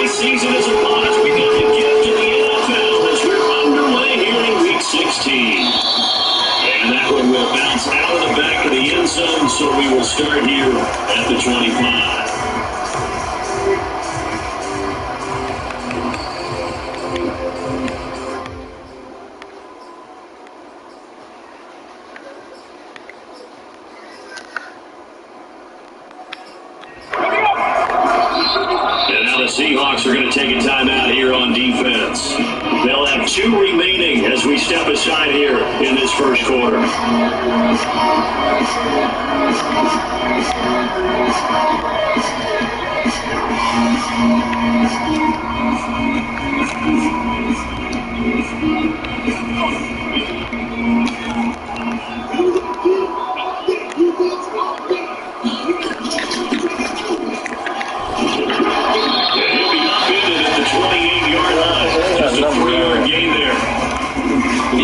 Season is upon us. We got the gift of the NFL as we're underway here in Week 16. And that one will bounce out of the back of the end zone, so we will start here at the 25. Seahawks are going to take a timeout here on defense. They'll have 2 remaining as we step aside here in this first quarter.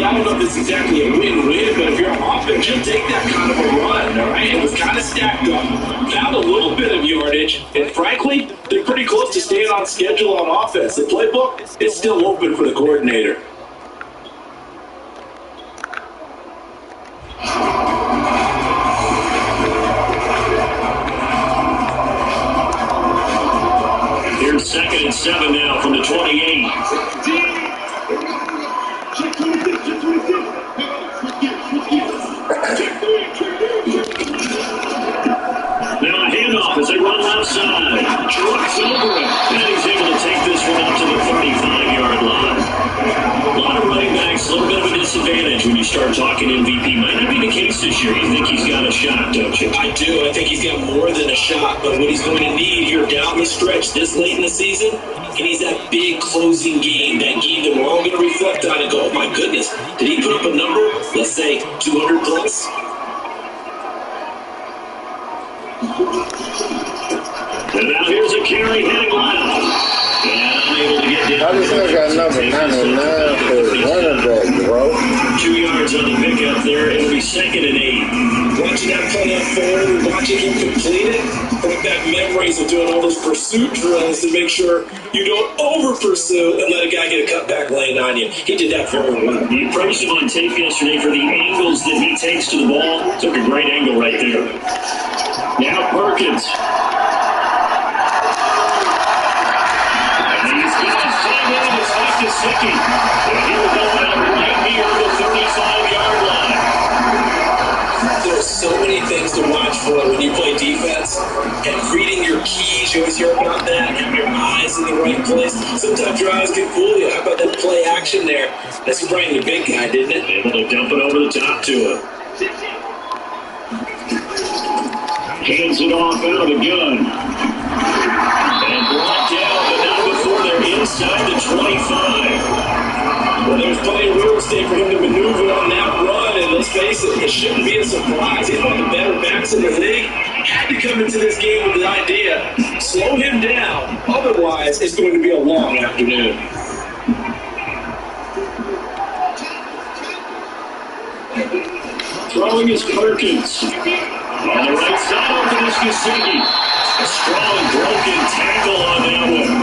I don't know if this is exactly a win-win, but if you're offense, you'll take that kind of a run, all right? It was kind of stacked up, found a little bit of yardage, and frankly, they're pretty close to staying on schedule on offense. The playbook is still open for the coordinator. Here's 2nd and 7 now from the 28. Now a handoff as they run outside. Trucks over it. And he's able to take this one up to the 35-yard line. A lot of running backs, a little bit of a disadvantage when you start talking MVP. Might not be the case this year. You think he's got a shot, don't you? I do. I think he's got more than a shot. But what he's going to need here down the stretch this late in the season, he needs that big closing game, that game that we're all going to reflect on and go, oh my goodness, did he put up a number, let's say 200 plus? And now here's a carry heading left. And unable to get down. I just got number 99 for running back, bro. 2 yards on the pickup there. It'll be 2nd and 8. Watching that play unfold, watching him complete it, bring back memories of doing all those pursuit drills to make sure you don't over-pursue and let a guy get a cutback lane on you. He did that very well. You praised him on tape yesterday for the angles that he takes to the ball. Took a great angle right there. Now Perkins. And he's got a sideline to Gesicki. And he will go out right near the 35-yard line. There's so many things to watch for when you play defense. And reading your keys, you always hear about that. Have your eyes in the right place. Sometimes your eyes can fool you. How about that play action there? That's Brian, the big guy, didn't it? Able to dump it over the top to him. Hands it off out of the gun. And brought down, but not before they're inside the 25. Well, there's plenty of real estate for him to maneuver on that run, and let's face it, it shouldn't be a surprise. He's one of the better backs in the league. Had to come into this game with the idea, slow him down, otherwise it's going to be a long afternoon. Throwing is Perkins. On the right side over this Gesicki. A strong broken tackle on that one.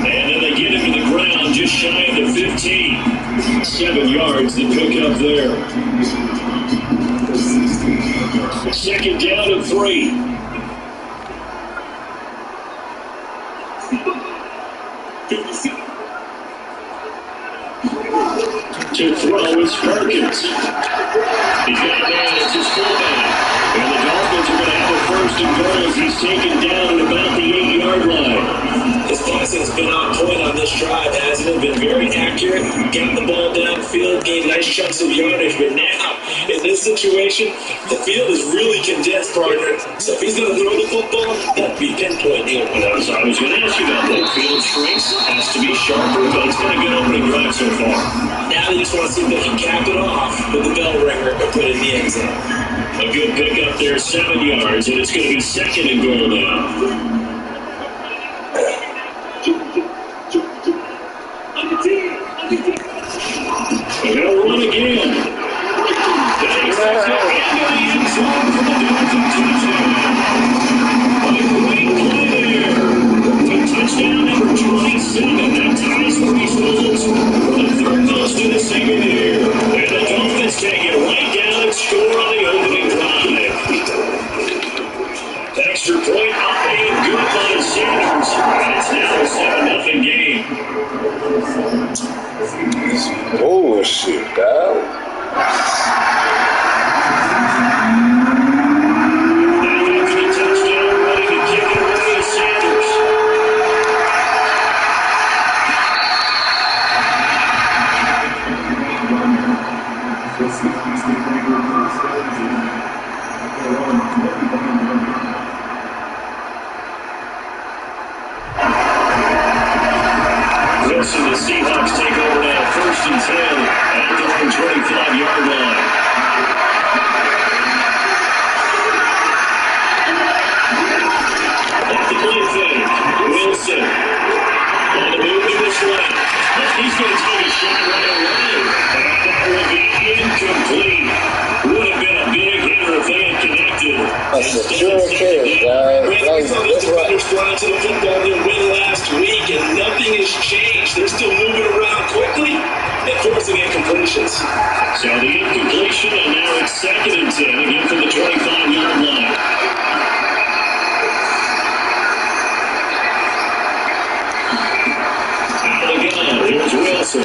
And then they get him to the ground just shy of the 15. 7 yards to pick up there. 2nd down and 3. To throw is Perkins. He's got a man as his fullback. And the Dolphins are going to have a 1st and goal as he's taken down at about the 8-yard line. His passing has been on point on this drive, hasn't it? Been very accurate, got the ball downfield, gained nice chunks of yardage, but now, in this situation, the field is really condensed, partner. So if he's going to throw the football, that'd be pinpoint here. Well, I was going to ask you about that. Field shrinks, has to be sharper, but it's been a good opening drive so far. Now they just want to see if they can cap it off with the bell ringer and put it in the end zone. A good pickup there, 7 yards, and it's going to be 2nd and goal now. and the Seahawks take over now, 1st and 10 at their own 25-yard line. Off the play fake, Wilson on the move to this left. He's going to take a shot right away. That will be incomplete. Would have been a big hitter if they had connected. That's a true case, guys. We saw these defenders flying to the football their win last week, and nothing has changed. They're still moving around quickly and forcing incompletions. So the incompletion, and now it's 2nd and 10, again from the 25-yard line. Out of the gun, here's Wilson.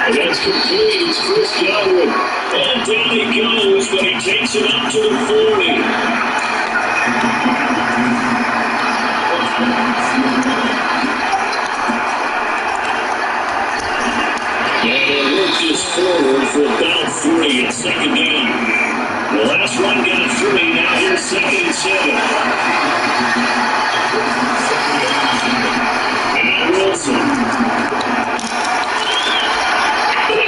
And that's complete. It's Chris Godwin. And down he goes, but he takes it up to the 40. And they work this forward for about 3 at 2nd down. The last run got 3. Now here's 2nd and 7. And Wilson.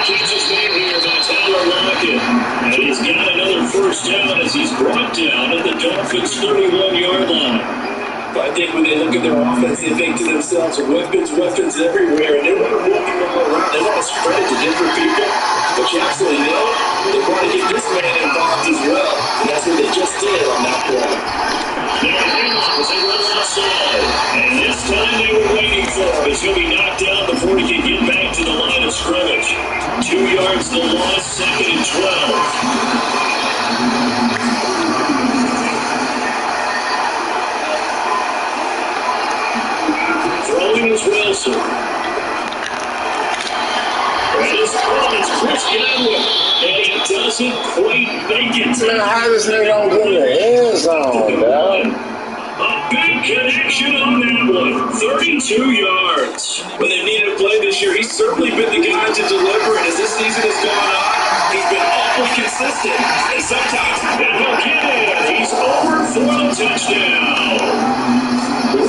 Catches made here by Tyler Lockett. And he's got another 1st down as he's brought down at the Dolphins' 31-yard line. I think when they look at their offense, they think to themselves, weapons everywhere, and they want to move the ball around. They want to spread it to different people. But you absolutely know they want to get this man involved as well. And that's what they just did on that play. Now the handoff they run outside. And this time they were waiting for him. He's going to be knocked down before he can get back to the line of scrimmage. 2 yards the loss, 2nd and 12. Throwing is Wilson. And his throw is Chris Godwin. And he doesn't quite make it. Man, how this nigga don't get in the end zone, dog? A big connection on that one. 32 yards. When they needed a play this year, he's certainly been the guy to deliver. And as this season has gone on, he's been awfully consistent. And sometimes, and he'll get it. He's over for the touchdown.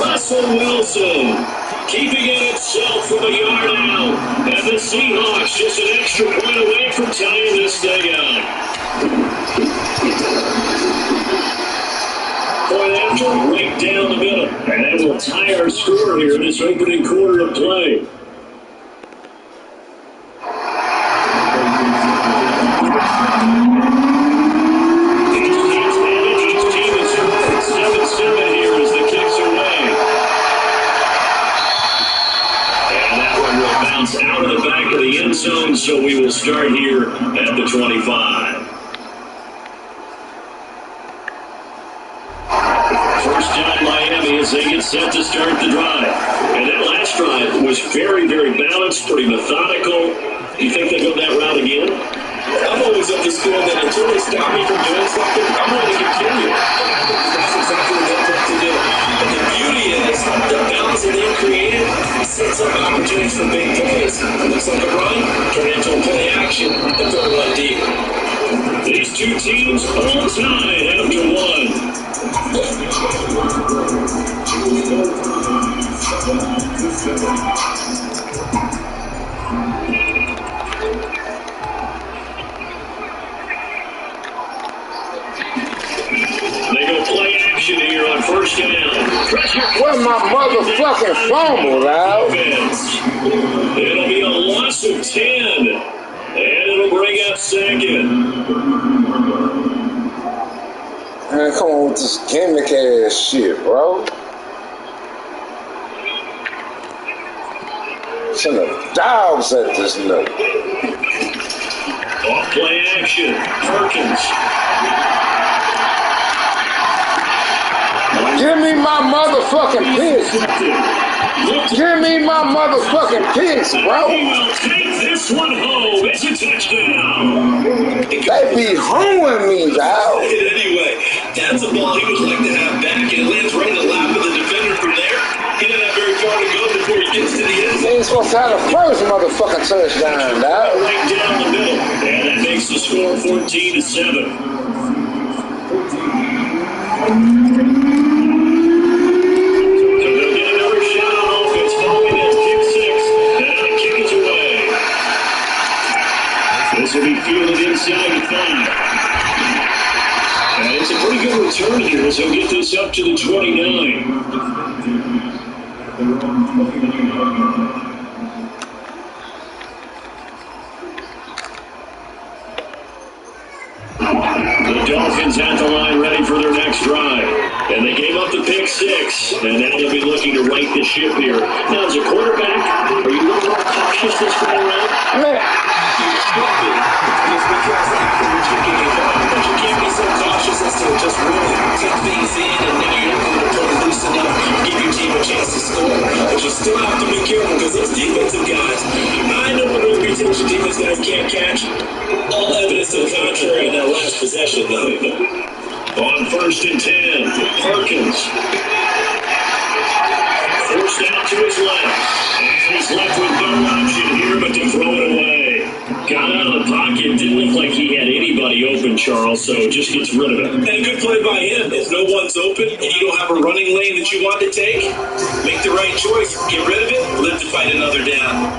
Russell Wilson keeping it himself from a yard out. And the Seahawks just an extra point away from tying this thing out. Point after right down the middle. And that will tie our score here in this opening quarter of play. Each team is 7-7 here as the kicks away. And that one will bounce out of the back of the end zone, so we will start here at the 25. First down Miami as they get set to start the drive. And that last drive was very, very balanced, pretty methodical. Do you think they go that route again? I'm always up to school that until they stop me from doing something, I'm going to continue. That's exactly what they're trying to do. But the beauty is, the balance that they've created sets up opportunities for big plays. It looks like a run, turn into a play action, and throw a run deep. These two teams all tied after one. They go play action here on first down. Pressure. Where's my motherfucking fumble, dog? It'll be a loss of 10. And it'll bring up 2nd. Man, come on with this gimmick ass shit, bro. Send the dogs at this nut. Off play action. Perkins. Give me my motherfucking picks. Give me my motherfucking picks, bro. He will take this one home. It's a touchdown. They be hoeing me, dog. Anyway, that's a ball he would like to have back, and it lands right in the lap of the defender from there. He doesn't have very far to go before he gets to the end zone. They ain't supposed to have the first motherfucking touchdown, dog. Right down the middle. And that makes the score 14-7. So they'll get another shot on offense following that kick 6. return here as he'll get this up to the 29. The Dolphins at the line ready for their next drive. And they gave up the pick 6, and now they'll be looking to right the ship here. Now, as a quarterback, are you a little more cautious this way around? You should be. It's because afterwards you're getting home, but you can't be so cautious as to just really take things in, and now you're not going to play loose enough to give your team a chance to score. But you still have to be careful because those defensive guys, I know what those retention defense guys can't catch. All evidence to the contrary in that last possession, though. On 1st and 10, Perkins. Forced out to his left. And he's left with no option here but to throw it away. Got out of the pocket. Didn't look like he had anybody open, Charles, so just gets rid of it. And a good play by him. If no one's open and you don't have a running lane that you want to take, make the right choice. Get rid of it, live to fight another down.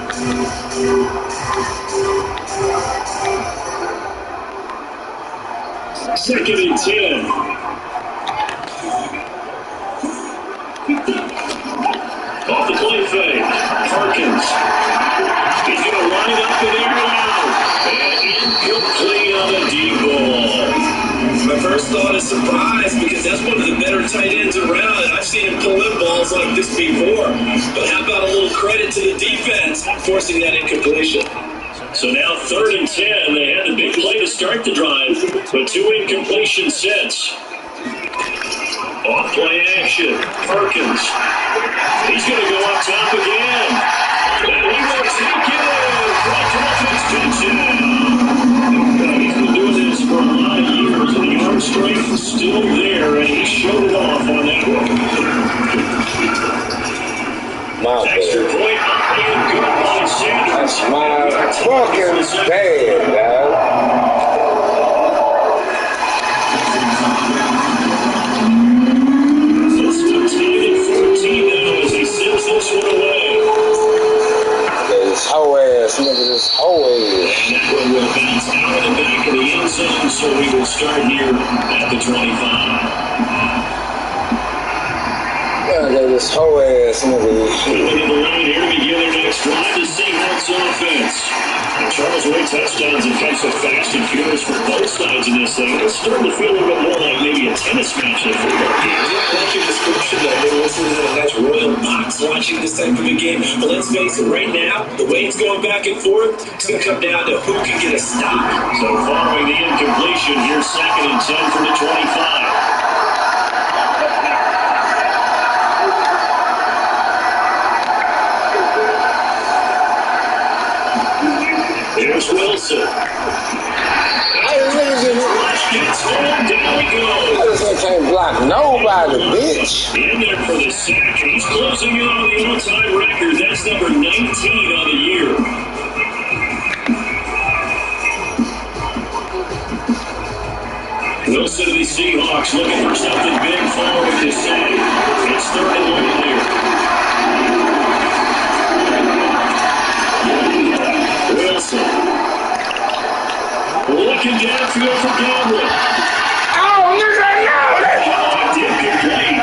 2nd and 10. Off the play fake. Perkins. He's going to line it up in the air now. And incomplete on the deep ball. My first thought is surprise because that's one of the better tight ends around, and I've seen him pull in balls like this before. But how about a little credit to the defense forcing that incompletion? So now 3rd and 10. They had the big play to start the drive, but 2 incompletion sets. Off play action. Perkins. He's going to go up top again. And he will take it. He's been doing this for a lot of years, and the arm strength is still there, and he showed it off on that one. Extra point and good by Sanders. That's my fucking bad, dog. It's 15-14 now as he sends this one away. This whole ass, look at this whole ass. And that one will bounce out of the back of the end zone, so we will start here at the 25. Look at this whole ass, look at this shit. Moving to the line here to begin their next drive, the Seahawks offense. And Charles Way touchdowns have come so fast and furious for both sides in this thing. It's starting to feel a little bit more like maybe a tennis match in a football game. Yeah, I like your description that they listening to that royal box watching this type of a game. But let's face it, right now, the way it's going back and forth, it's going to come down to who can get a stop. So following the incompletion, here's 2nd and 10 from the 25. Here's Wilson. Gets home, down he goes. This can't block nobody, bitch. In there for the sack. He's closing in on the all-time record. That's number 19 on the year. Wilson of the Seahawks looking for something big following the sack. It's 3rd and 1 here. Wilson. Looking downfield for Gamble. Oh, nigga, no! Incomplete.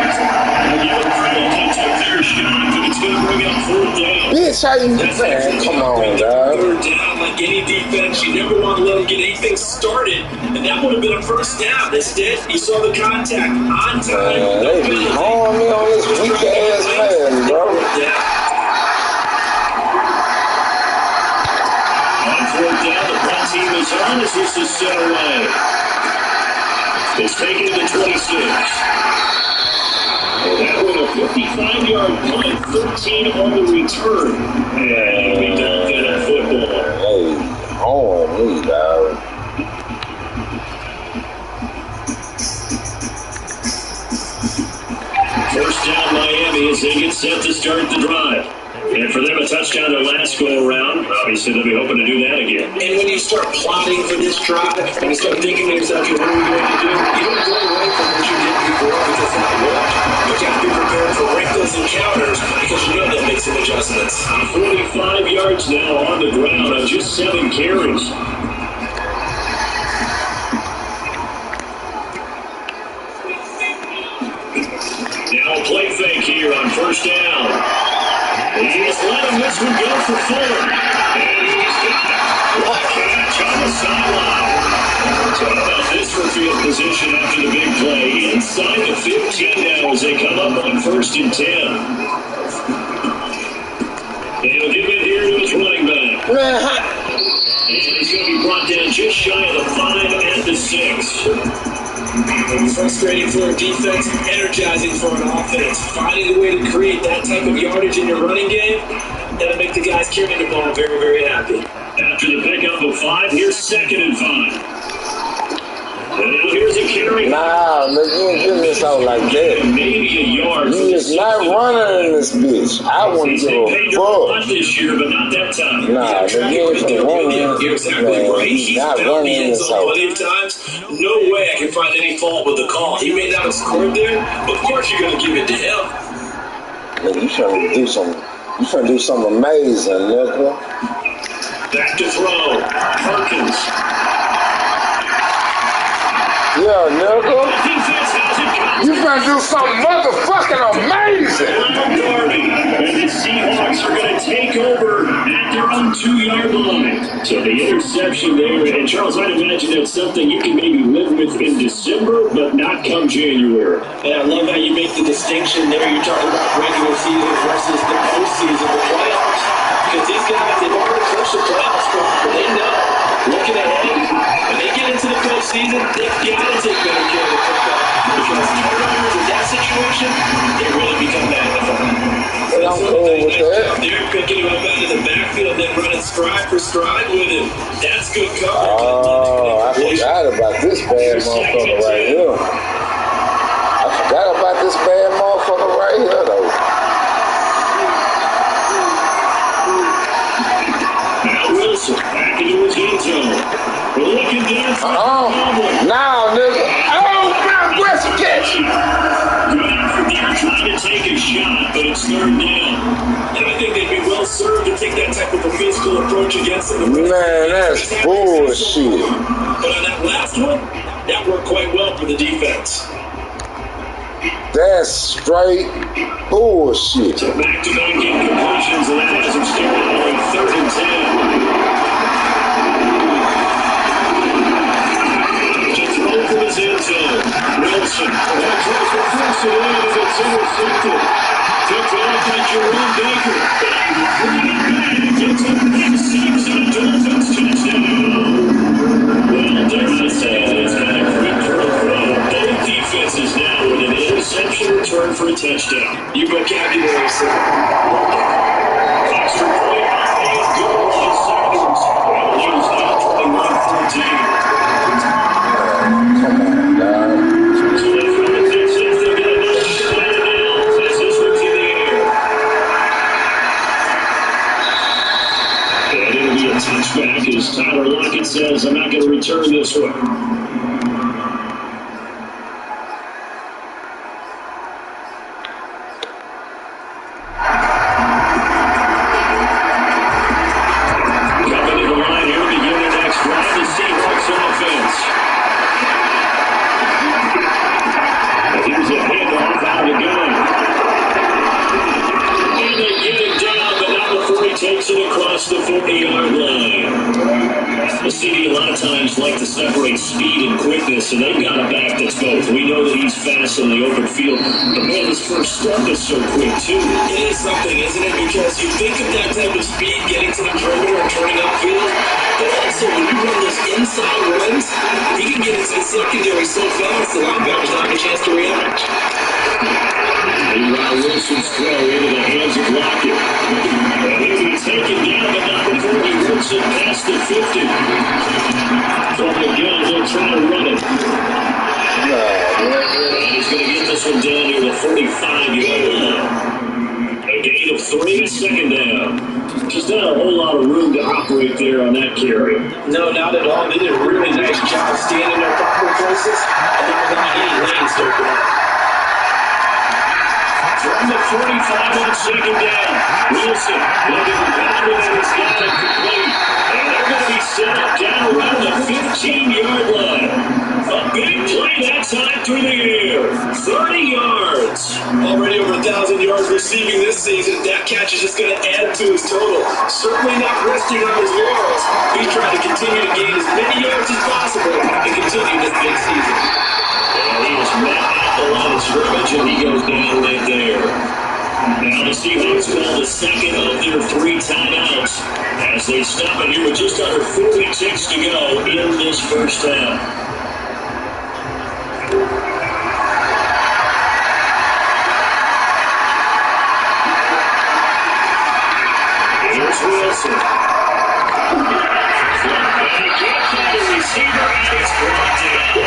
They took their shot, but it's going to bring up 4th down. Bitch, how you man? Come on, dog. 3rd down, like any defense, you never want to let them get anything started, and that would have been a first down. Instead, you saw the contact on time. They be on me on this weak ass man, bro. On 4th down, the punt team is on as this is set away. It's taken to the 26. That one a 55-yard punt, 13 on the return. And we don't get a football. Hey, on me, dog. First down, Miami, as they get set to start the drive. And for them, a touchdown their last go-around. Obviously, they'll be hoping to do that again. And when you start plotting for this drive, and you start thinking to yourself, what are we going to do? You don't go away from what you did before because that worked. But you have to be prepared for wrinkles and counters because you know they'll make some adjustments. 45 yards now on the ground on just 7 carries. first down. And he's letting this one go for 4. And he's got it. What a catch on the sideline. Talk about this for field position after the big play. Inside the 15 now as they come up on 1st and 10. They'll give it here to his running back. And he's going to be brought down just shy of the 5 at the 6. Frustrating for a defense, energizing for an offense. Finding a way to create that type of yardage in your running game, that'll make the guys carrying the ball very, very happy. After the pickup of 5, here's 2nd and 5. And now here's a carry. Nah, look, you ain't getting this out like that. Maybe a yard. You is not running in this bitch. I want to go fuck. This year, but not that time. Nah, the game's for running. You're exactly right. He's not running in this house. Plenty of times. No way I can find any fault with the call. He may not have scored there, but of course you're going to give it to him. Nigga, you trying to do something. You trying to do something amazing, nigga. Back to throw. Perkins. Yeah, nigga. You finna do something motherfucking amazing. And the Seahawks are going to take over at their own 2-yard line. So the interception there, and Charles, I'd imagine that's something you can maybe live with in December, but not come January. And I love how you make the distinction there. You're talking about regular season versus the postseason, the playoffs. Because these guys, they've already pushed the playoff spot, but they know, looking ahead, when they get into the postseason, they've got to take better care of the football. Because turnovers in that situation, they really become magnified. I'm cool with that. They're picking him up out of the backfield, then running stride for stride with him. That's good coverage. Oh, I forgot about this bad motherfucker right here. I forgot about this bad motherfucker right here, though. Now Wilson back into his end zone. We're looking down for now, nigga. Oh, my West catch. Good effort there, trying to take a shot, but it's 3rd down. And I think they'd be well served to take that type of a physical approach against them. Man, that's bullshit. But on that last one, that worked quite well for the defense. That's straight bullshit. So back-to-back incompletions, and that has him started on 3rd and 10. From his end zone, Wilson. That tries to force it in, and it's intercepted. Picked off by Jerome Baker. Gets a pick 6 and a Dolphins touchdown. Well, Texas is kind of quick for a throw. Both defenses now with an interception return for a touchdown. Your vocabulary, sir. Extra point and good on Sanders. Well, he's now 21-14. Touchback as Tyler Lockett says, I'm not going to return this one. Coming to the line here to begin the next drive, the Seahawks offense. Here's a handoff out of the gun. And they get it down, but not before he takes it across the 40-yard line. The CD a lot of times like to separate speed and quickness, and they've got a back that's both. We know that he's fast in the open field, but man, his first step is so quick too. It is something, isn't it? Because you think of that type of speed getting to the perimeter and turning upfield, but also when you run those inside runs, he can get into the secondary so fast the linebackers not have a chance to react. Meanwhile, Wilson's throw into the hands of Lockett. And he'll be taken down, but not before he works it past the 50. From the gun, they'll try to run it. And he's going to get this one down near the 45-yard line. A gain of 3, 2nd down. Just not a whole lot of room to operate there on that carry. No, not at all. They did a really nice job standing in their proper places, and there was not any lanes to open up. From the 45 on 2nd down, Wilson looking better than he's got it complete. And they're going to be set up down around the 15-yard line. A big play that time through the air. 30 yards. Already over 1,000 2,000 yards receiving this season. That catch is just going to add to his total. Certainly not resting on his laurels. He's trying to continue to gain as many yards as possible and continue this big season. And he is met at the line of scrimmage, and he goes down right there. Now the Seahawks call the second of their 3 timeouts as they stop it here with just under 46 to go in this first half. Here's Wilson. The receiver is brought down.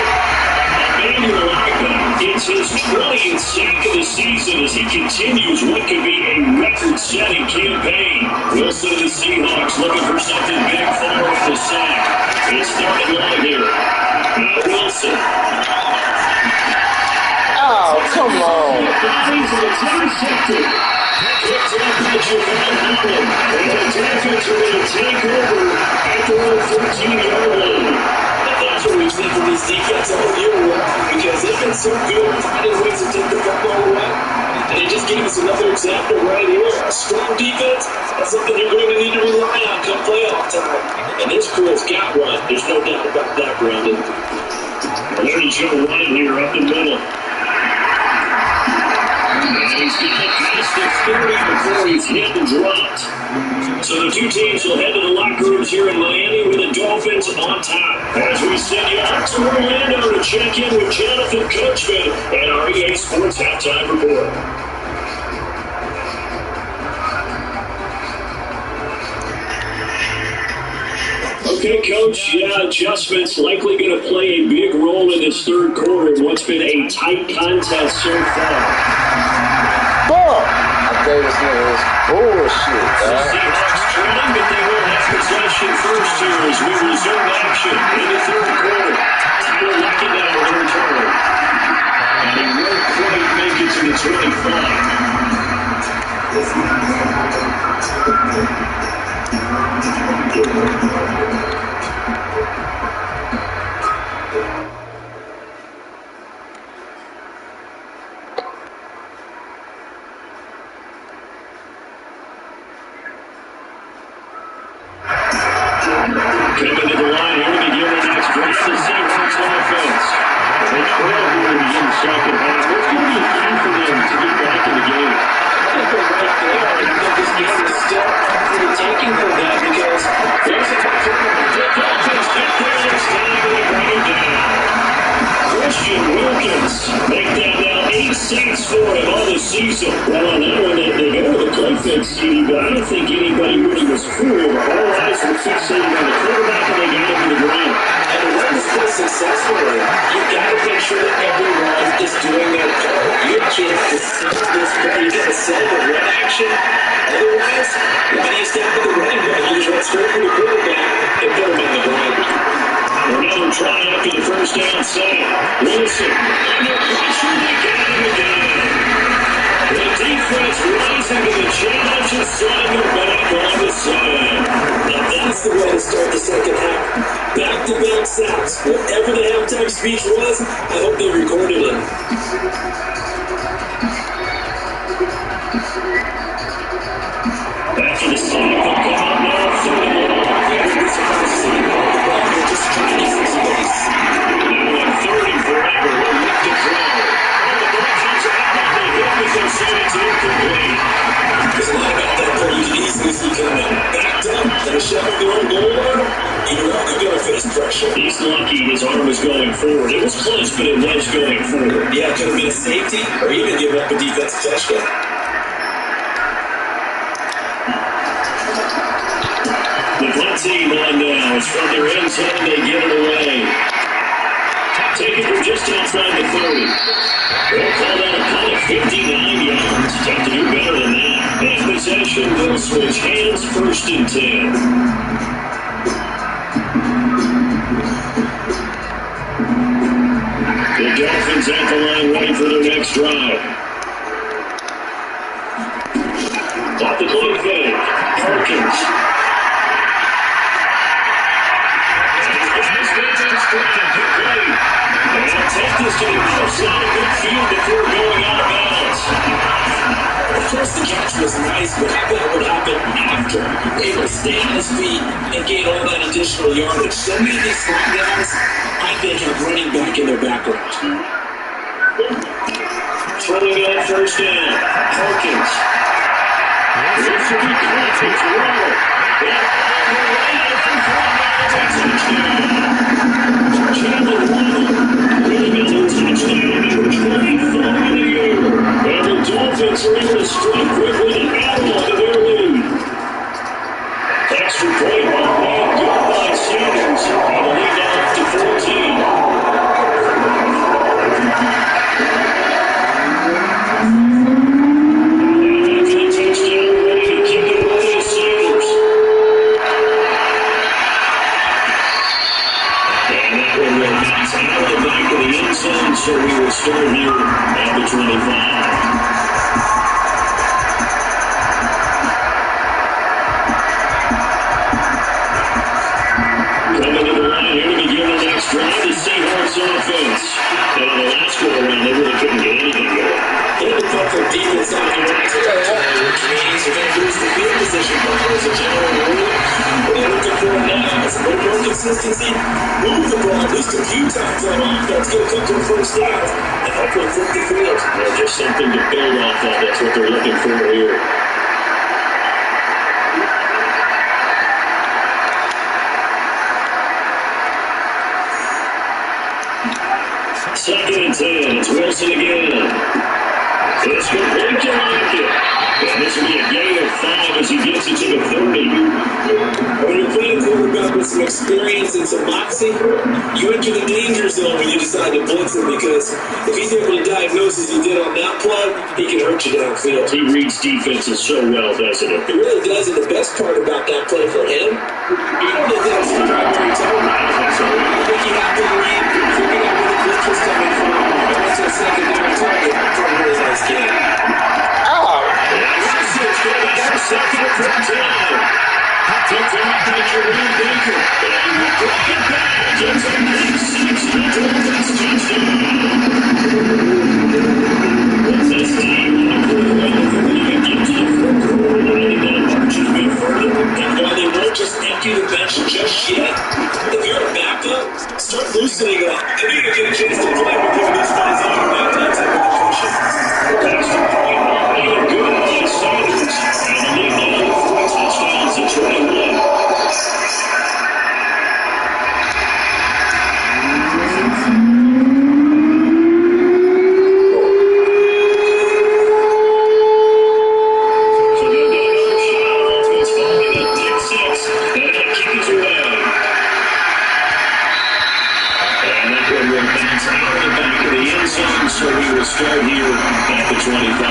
Emmanuel Ogba gets his 20th sack of the season as he continues what could be a record-setting campaign. Wilson and the Seahawks looking for something big following the sack. It's third and long here. Now Wilson. Oh, come on. He's intercepted. Picked up by Javon Holland. And the Dolphins are going to take over at the 14-yard line. That's what we've seen from these defense all year long, because they've been so good at finding ways to take the football away. And they just gave us another example right here. A strong defense, that's something they're going to need to rely on come playoff time. And this crew's got one. There's no doubt about that, Brandon. Larry Joe running here up the middle. And he's got it past the 30 before he's hit and dropped. So the two teams will head to the locker rooms here in Miami with the Dolphins on top. As we send you out to Orlando to check in with Jonathan Coachman and our EA Sports Halftime Report. Okay, Coach, adjustments likely going to play a big role in this third quarter in what's been a tight contest so far. Fuck! I gave this nigga this bullshit, man. Seahawks trailing, but they will have possession first here as we resume action in the third quarter. Tyler looking down on the return. And he won't quite make it to the 25. Coming to the line here to begin the next drive for the Seahawks offense. They trail here in the second half. What's going to be the key for them to get back in the game? I think they're right there. I think this game is still for the taking for them because there's a tough one. The Dolphins get there this time and they bring him down. Christian Wilkins make that now 8 sacks for him on the season. Well, on that one, they go to the play fix, CD, but I don't think anybody really was fooled. All eyes were fixated on the quarterback and they got him to the ground. And to run this play successfully, you've got to make sure that everyone is doing their part. You can't sell this play. You got to sell the run action. Otherwise, when you step to the running back, you just run straight from the quarterback and put him on the ground. Another try after the first down sack. Wilson under pressure. They got him again. The defense rising to the challenge and sliding them back on the side. Now that's the way to start the second half. Back-to-back sacks. Whatever the halftime speech was, I hope they recorded it. After the sack, they'll come out now. Third and long. They're just trying to use space. Now on 30 forever. We'll look to throw. And the Dolphins are out of the hit with their sentence incomplete. There's a lot about that play. You can easily see coming. Backed up and a shot of their own goal line. You're only going to face pressure. He's lucky his arm was going forward. It was close, but it was going forward. Yeah, it could have been a safety or even give up a defensive touchdown. The punt team on now. It's from their end zone. They get it away. Take it from just outside the 30. They'll call that a punt of 59 yards. Tough to do better than that. And possession will switch hands first and 10. The Dolphins at the line ready for their next drive. Off the play fake. Perkins. They'll take this to the outside of midfield before going out of bounds. nice, but how about what happened after? Able to stay on his feet and gain all that additional yardage. So many of these slot guys, I think, have running back in their background. Throwing on first down. Harkins. This will be close. It's Waddle. Chandler Waddle. Running into touchdown number 24 in the year. And the Dolphins are able to strike quickly and add on to their lead. Extra point made good by Sanders. And the lead now up to 14. So we will start here at the 25. Coming to the line here to begin the next drive, the Seahawks offense. And on the last go-around, they really couldn't get anything going. They have a couple of defense on the right side, which means you're going to lose the field position as a general rule. What they're looking for now is a little more consistency. Move the ball at least a few times on offense, get a couple of first downs, and hopefully flip the field. Yeah, just something to build off of. That's what they're looking for here. Second and 10. It's Wilson again. It's complete to Lockett. And this will be a gain of 5 as he gets it to the 30. When you're playing quarterback with some experience and some moxie, you enter the danger zone when you decide to blitz him, because if he's able to diagnose as he did on that play, he can hurt you downfield. He reads defenses so well, doesn't he? It really does, and the best part about that play for him, he only did his primary target. I think he had to read, figured out where the blitz was coming from, and went to a secondary target for a really nice game. Second and 10. Took off by Jerome Baker. And we brought it back. It's a big 6. That's touchdown. What's this team? Get to the front court line and then march a bit further. And while they won't just empty the bench just yet, if you're a backup, start loosening up. I need to get a chance to play before these guys are about that type of pressure. That's the point. Made good by Sanders. And the lead now 4 touchdowns to 21. So we will start here at the 25.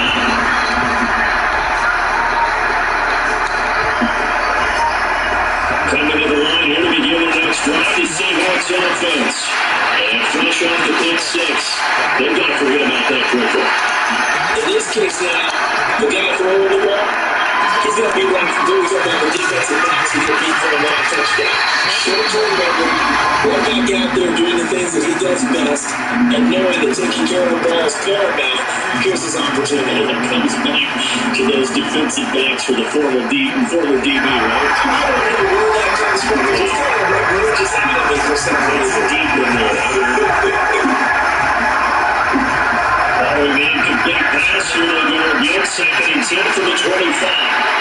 Coming to the line here to begin the next drive, the Seahawks offense. And fresh off the pick 6. They've got to forget about that quickly. In this case now, the guy throwing the ball, he's going to be like those up on the defensive backs who compete for a long touchdown. Short-term memory, right back out there doing the things that he does best, and knowing that taking care of the ball is paramount. Here's his opportunity. And it comes back to those defensive backs for the former DB, right? I don't know where that comes from. It's kind of like religious animals or something. It's deep in there. Man, complete pass here. They're going to get 2nd and 10 from the 25.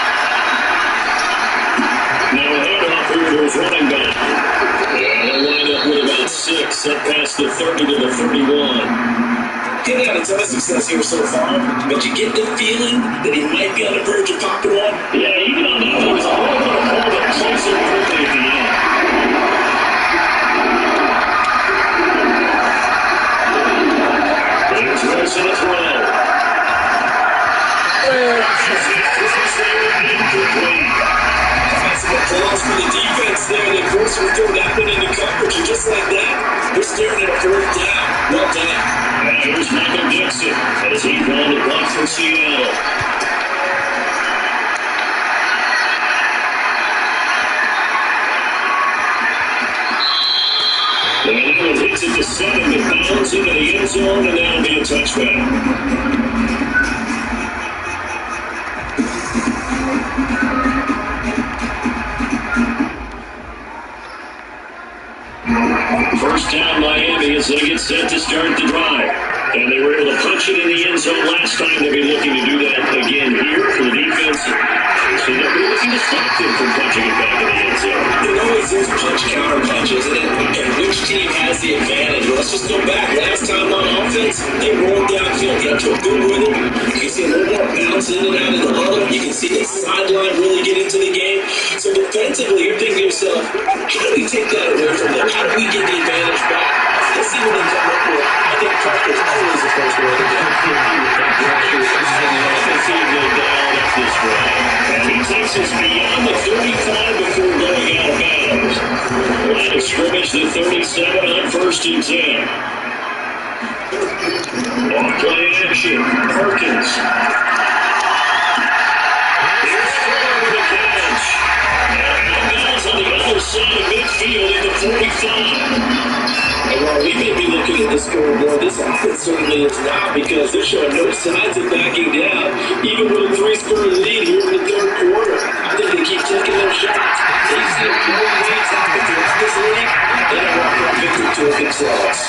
Now a handoff here to his running back. And they'll wind up with about 6, up past the 30 to the 31. He's had a ton of success here so far, but you get the feeling that he might be on the verge of popping one. Yeah, even on that, he was a little bit of hold that plays so quickly at the end. Here's Wilson to throw. That's some applause for the defense there. They forced him to throw that one into coverage, and just like that, they're staring at a 4th down. Well done. And here's Michael Dixon as he called it block for Seattle. And now it hits it to 7. It bounds into the end zone, and that'll be a touchback. as they get set to start the drive. And they were able to punch it in the end zone last time. They'll be looking to do that again here for the defense. So they'll be looking to stop them from punching it back in the end zone. It always is punch, counter punch, isn't it? And which team has the advantage? Well, let's just go back. Last time on offense, they rolled downfield, got to a good rhythm. You can see a little more bounce in and out of the huddle. You can see the sideline really get into the game. So defensively, you're thinking to yourself, how do we take that away from them? How do we get the advantage back? Let's see what they come up with. I think pressure is always the first way to go. And he takes us beyond the 35 before going out of bounds. Line of scrimmage, the 37 on 1st and 10. Off play action, Perkins. Here's Fuller with a catch. And bounds on the other side of midfield at the 45. Well, we may be looking at the scoreboard. This offense certainly is not, because they're showing no signs of backing down, even with a 3-score lead here in the third quarter. I think they keep taking their shots. They see a great leads happen throughout this league. They don't want that victory to themselves.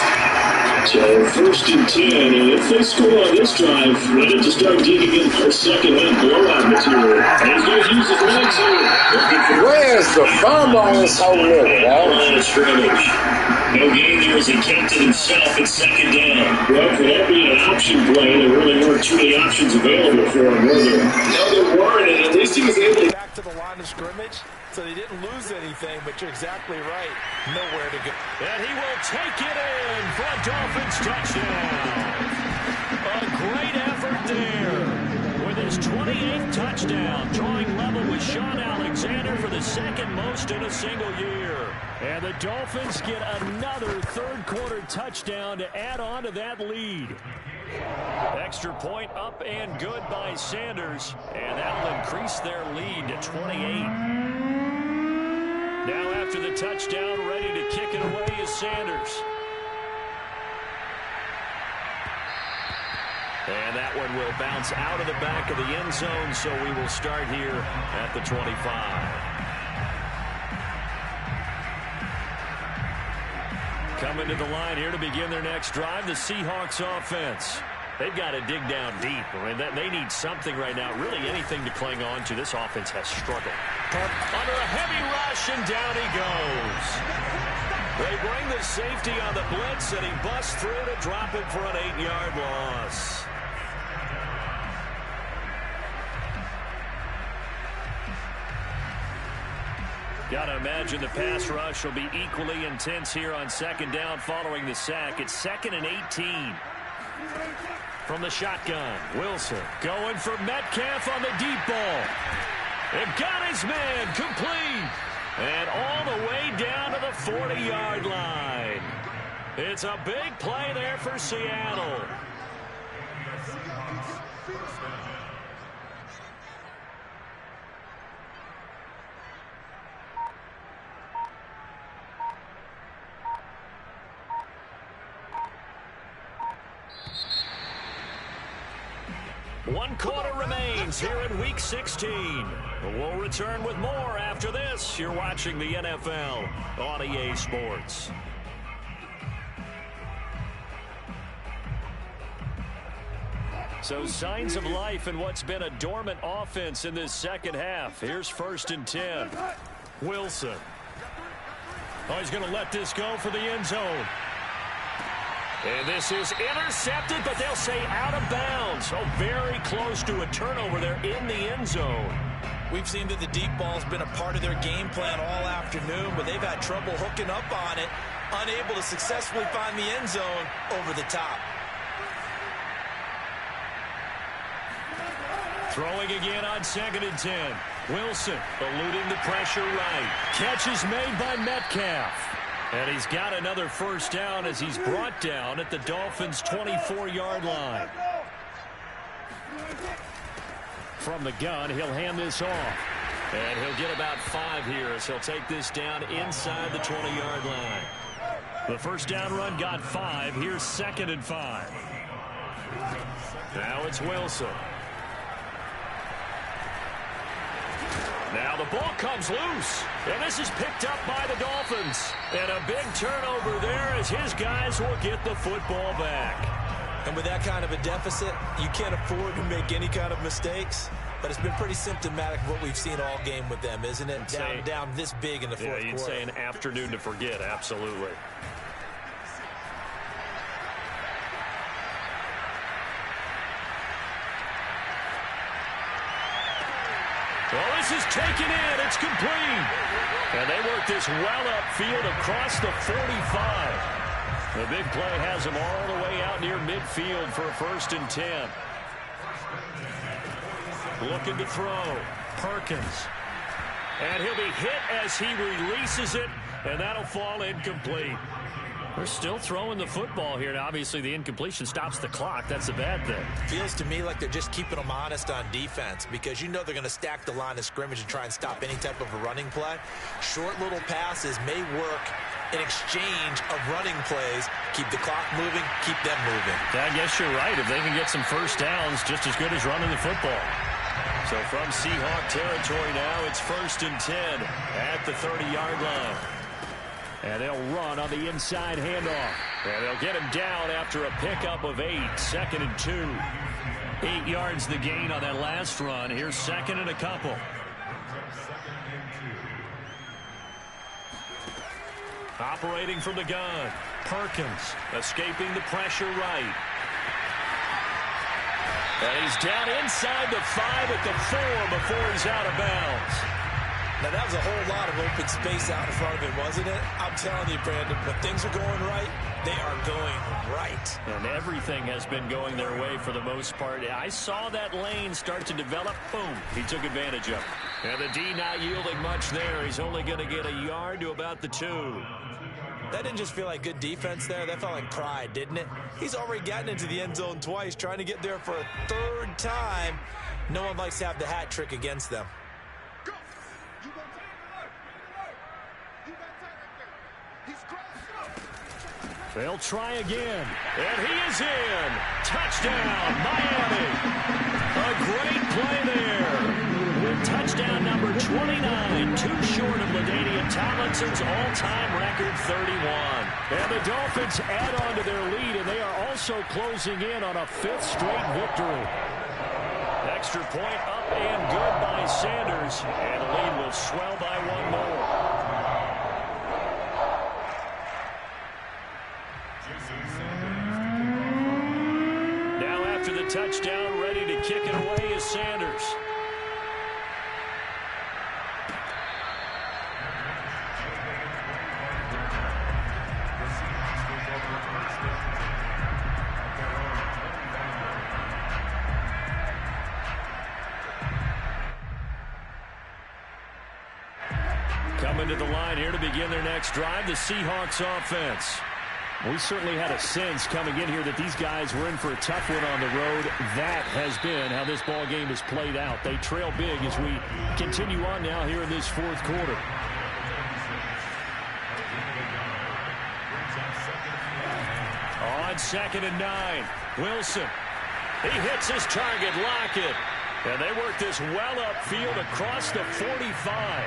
So 1st and 10, and if they score on this drive, ready to start digging in for second half blowout material. And he's going to use his legs here. Where's the fumble on this whole living, Line of scrimmage. No gain there as he kept it himself at second down. Well, for that being an option play, there really weren't too many options available for him, were there? No, there weren't, and at least he was able to back to the line of scrimmage, so they didn't lose anything, but you're exactly right. Nowhere to go. And he will take it in for a Dolphins touchdown. A great effort there with his 28th touchdown, drawing level with Sean Alexander for the second most in a single year. And the Dolphins get another third-quarter touchdown to add on to that lead. Extra point up and good by Sanders, and that will increase their lead to 28. Now after the touchdown, ready to kick it away is Sanders. And that one will bounce out of the back of the end zone, so we will start here at the 25. Coming to the line here to begin their next drive, the Seahawks offense. They've got to dig down deep. I mean, they need something right now, really anything to cling on to. This offense has struggled. Under a heavy rush, and down he goes. They bring the safety on the blitz, and he busts through to drop it for an 8-yard loss. Got to imagine the pass rush will be equally intense here on second down following the sack. It's 2nd and 18. From the shotgun, Wilson going for Metcalf on the deep ball. And got his man complete. And all the way down to the 40-yard line. It's a big play there for Seattle. One quarter remains here in Week 16. We'll return with more after this. You're watching the NFL on EA Sports. So signs of life in what's been a dormant offense in this second half. Here's 1st and 10. Wilson. Oh, he's going to let this go for the end zone. And this is intercepted, but they'll say out of bounds. Oh, very close to a turnover there in the end zone. We've seen that the deep ball's been a part of their game plan all afternoon, but they've had trouble hooking up on it, unable to successfully find the end zone over the top. Throwing again on 2nd and 10. Wilson eluding the pressure right. Catch is made by Metcalf. And he's got another first down as he's brought down at the Dolphins' 24-yard line. From the gun, he'll hand this off. And he'll get about 5 here as he'll take this down inside the 20-yard line. The first down run got 5. Here's 2nd and 5. Now it's Wilson. Now the ball comes loose, and this is picked up by the Dolphins. And a big turnover there as his guys will get the football back. And with that kind of a deficit, you can't afford to make any kind of mistakes. But it's been pretty symptomatic of what we've seen all game with them, isn't it? Down this big in the fourth quarter. You'd say an afternoon to forget, absolutely. Well, this is taken in. It's complete. And they work this well upfield across the 45. The big play has them all the way out near midfield for a 1st and 10. Looking to throw. Perkins. And he'll be hit as he releases it, and that'll fall incomplete. They're still throwing the football here. Now, obviously, the incompletion stops the clock. That's a bad thing. Feels to me like they're just keeping them honest on defense because you know they're going to stack the line of scrimmage and try and stop any type of a running play. Short little passes may work in exchange of running plays. Keep the clock moving, keep them moving. I guess you're right. If they can get some first downs, just as good as running the football. So from Seahawk territory now, it's 1st and 10 at the 30-yard line. And they'll run on the inside handoff. And they'll get him down after a pickup of 8. 2nd and 2. 8 yards the gain on that last run. Here's 2nd and a couple. Operating from the gun. Perkins escaping the pressure right. And he's down inside the 5 at the 4 before he's out of bounds. Now, that was a whole lot of open space out in front of him, wasn't it? I'm telling you, Brandon, when things are going right, they are going right. And everything has been going their way for the most part. I saw that lane start to develop. Boom. He took advantage of it. And the D not yielding much there. He's only going to get a yard to about the 2. That didn't just feel like good defense there. That felt like pride, didn't it? He's already gotten into the end zone twice, trying to get there for a 3rd time. No one likes to have the hat trick against them. They'll try again. And he is in. Touchdown, Miami. A great play there. With touchdown number 29, too short of LaDainian Tomlinson's all-time record 31. And the Dolphins add on to their lead, and they are also closing in on a 5th straight victory. Extra point up and good by Sanders, and the lead will swell by 1 more. Now after the touchdown, ready to kick it away is Sanders. Coming to the line here to begin their next drive, the Seahawks offense. We certainly had a sense coming in here that these guys were in for a tough one on the road. That has been how this ball game has played out. They trail big as we continue on now here in this 4th quarter. On 2nd and 9, Wilson. He hits his target, Lockett. And they work this well upfield across the 45.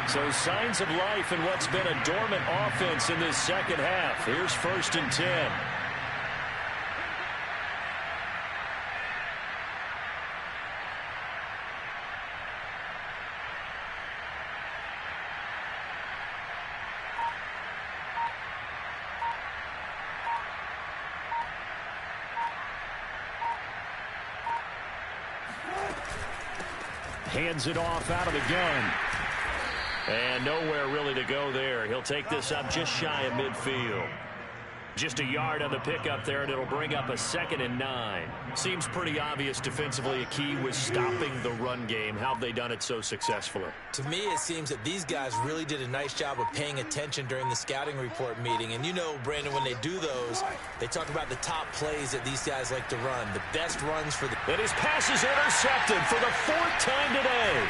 So signs of life in what's been a dormant offense in this 2nd half. Here's 1st and 10. Hands it off out of the gun. And nowhere really to go there. He'll take this up just shy of midfield. Just a yard on the pickup there, and it'll bring up a 2nd and 9. Seems pretty obvious defensively a key was stopping the run game. How have they done it so successfully? To me, it seems that these guys really did a nice job of paying attention during the scouting report meeting. And you know, Brandon, when they do those, they talk about the top plays that these guys like to run. The best runs for the... And his pass is intercepted for the 4th time today.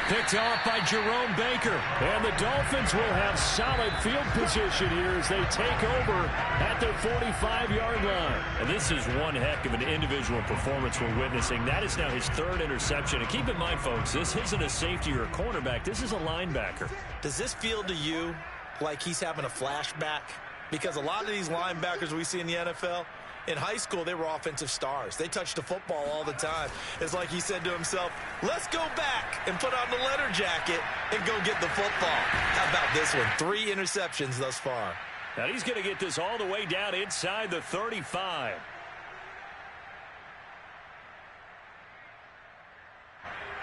Picked off by Jerome Baker. And the Dolphins will have solid field position here as they take over at their 45-yard line. And this is one heck of an individual performance we're witnessing. That is now his third interception. And keep in mind, folks, this isn't a safety or a cornerback. This is a linebacker. Does this feel to you like he's having a flashback? Because a lot of these linebackers we see in the NFL, in high school, they were offensive stars. They touched the football all the time. It's like he said to himself, let's go back and put on the leather jacket and go get the football. How about this one? 3 interceptions thus far. Now he's going to get this all the way down inside the 35.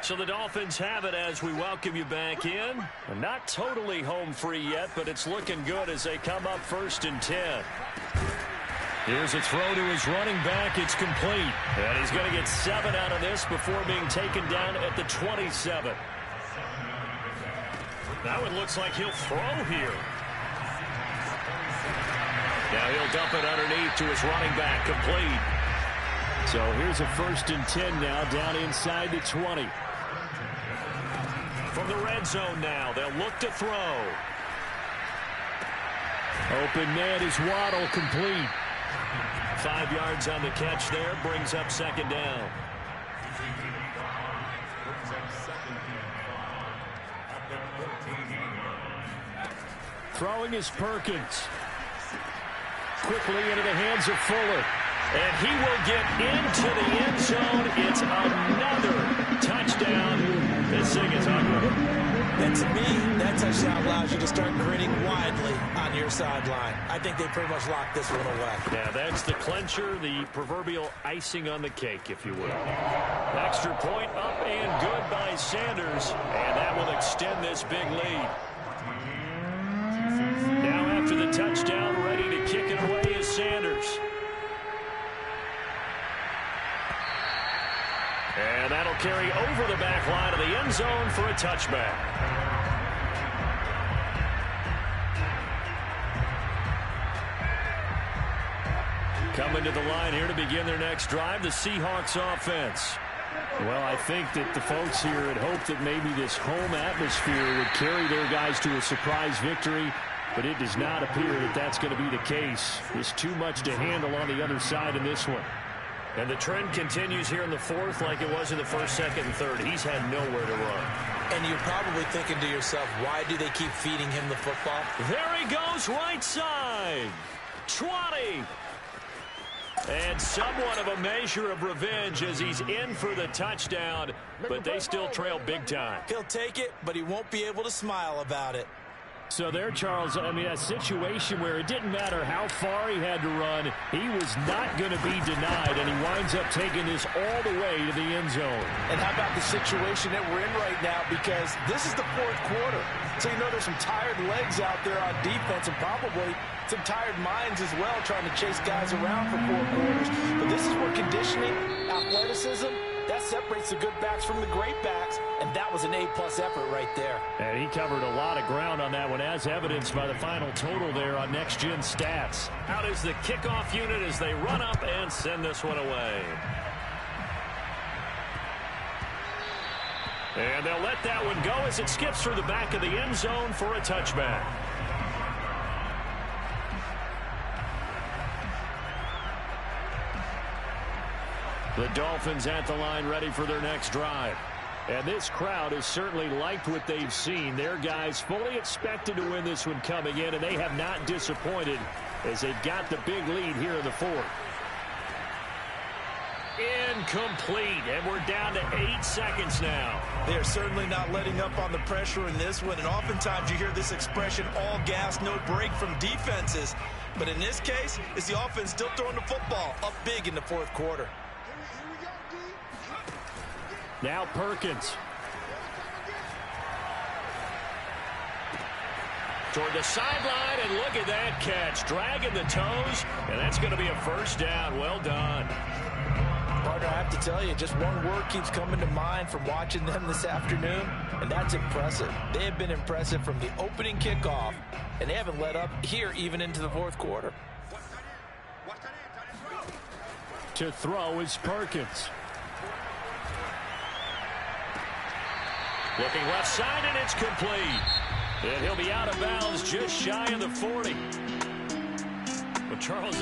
So the Dolphins have it as we welcome you back in. And not totally home free yet, but it's looking good as they come up 1st and 10. Here's a throw to his running back. It's complete. And he's going to get 7 out of this before being taken down at the 27. Now it looks like he'll throw here. Now he'll dump it underneath to his running back. Complete. So here's a 1st and 10 now down inside the 20. From the red zone now, they'll look to throw. Open man is Waddle, complete. 5 yards on the catch there, brings up 2nd down. Throwing is Perkins. Quickly into the hands of Fuller. And he will get into the end zone. It's another touchdown. This thing is ugly. And to me, that touchdown allows you to start grinning widely on your sideline. I think they pretty much locked this one away. Yeah, that's the clincher, the proverbial icing on the cake, if you will. Extra point up and good by Sanders. And that will extend this big lead. Now after the touchdown, ready to kick it away is Sanders. And that'll carry over the back line of the end zone for a touchback. Coming to the line here to begin their next drive, the Seahawks offense. Well, I think that the folks here had hoped that maybe this home atmosphere would carry their guys to a surprise victory, but it does not appear that that's going to be the case. There's too much to handle on the other side in this one. And the trend continues here in the 4th like it was in the 1st, 2nd, and 3rd. He's had nowhere to run. And you're probably thinking to yourself, why do they keep feeding him the football? There he goes, right side. 20. And somewhat of a measure of revenge as he's in for the touchdown, but they still trail big time. He'll take it, but he won't be able to smile about it. So there, Charles, I mean, a situation where it didn't matter how far he had to run, he was not going to be denied, and he winds up taking this all the way to the end zone. And how about the situation that we're in right now, because this is the 4th quarter. So you know there's some tired legs out there on defense and probably some tired minds as well trying to chase guys around for 4 quarters. But this is where conditioning, athleticism, that separates the good backs from the great backs, and that was an A-plus effort right there. And he covered a lot of ground on that one, as evidenced by the final total there on Next Gen Stats. Out is the kickoff unit as they run up and send this one away. And they'll let that one go as it skips through the back of the end zone for a touchback. The Dolphins at the line ready for their next drive. And this crowd has certainly liked what they've seen. Their guys fully expected to win this one coming in, and they have not disappointed as they've got the big lead here in the 4th. Incomplete, and we're down to 8 seconds now. They're certainly not letting up on the pressure in this one, and oftentimes you hear this expression, all gas, no break from defenses. But in this case, it's the offense still throwing the football up big in the 4th quarter. Now Perkins. Toward the sideline, and look at that catch. Dragging the toes, and that's going to be a 1st down. Well done. Partner, I have to tell you, just one word keeps coming to mind from watching them this afternoon, and that's impressive. They have been impressive from the opening kickoff, and they haven't let up here even into the 4th quarter. To throw is Perkins. Looking left side, and it's complete. And he'll be out of bounds just shy of the 40. But Charles,